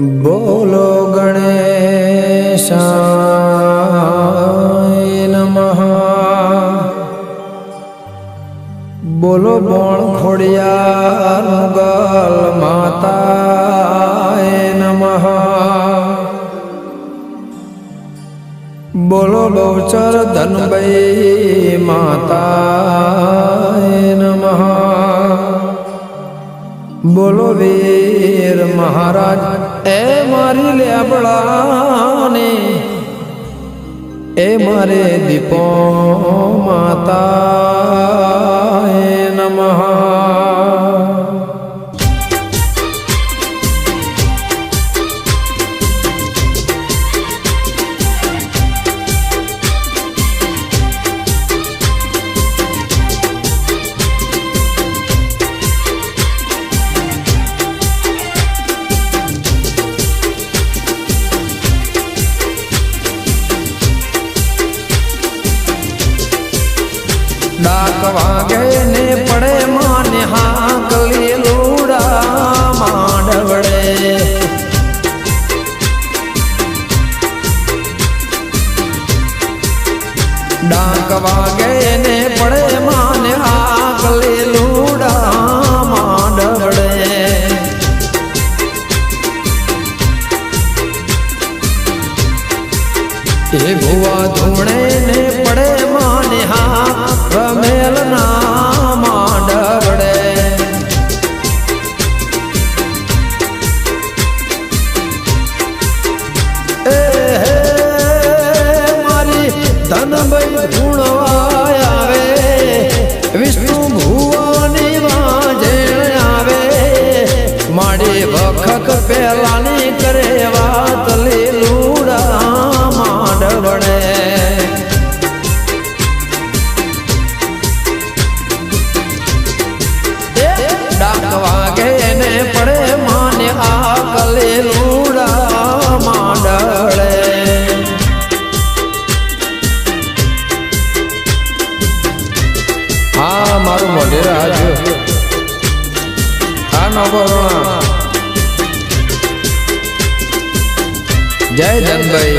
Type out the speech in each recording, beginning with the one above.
बोलो गणेशाय नमः। बोलो बोण खोड़ियार मुगल माताय नमः। बोलो बहुचर धनबई माताय नमः। बोलो वीर महाराज ए मारी लेबड़ाने ए मारे दीपो माताय नमः। डाक वागे ने पड़े माने हाकली लूड़ा मांडवड़े। डाक वागे ने पड़े माने हाकली लूड़ा मांडवड़े। ये भुआ धूणे ने पड़े माने हाक रमेल ना मांडवड़े। ए मारी धनबई गुणवाय आवे विष्णु भुवानी वाजेण आवे। माड़ी वखत पेलानी करे वात लीलूड़ा मांडवड़े। वागे ने पड़े माने आकले लूड़ा मांडले। हाँ मारू मोडेरा आज हाँ नवरोणा जय जनभाई।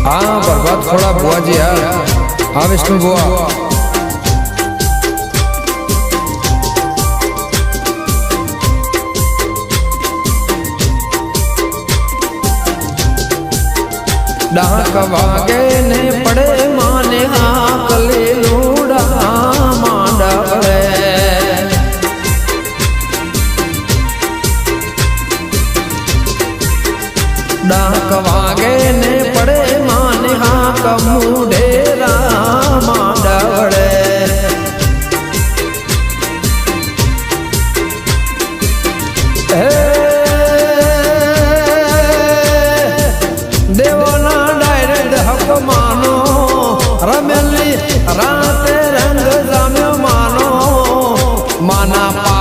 हाँ बर्बाद थोड़ा बुआ जी हाँ विष्णु बुआ। डाक वागे ने पड़े माने हाकले लूड़ा मांडवड़े। डाक वागे ने पड़े माने हाक मुडेरा मांडवड़े। देवना डायरेक्ट हक मानो रमेली रात रंग जाम्यो मानो। माना पा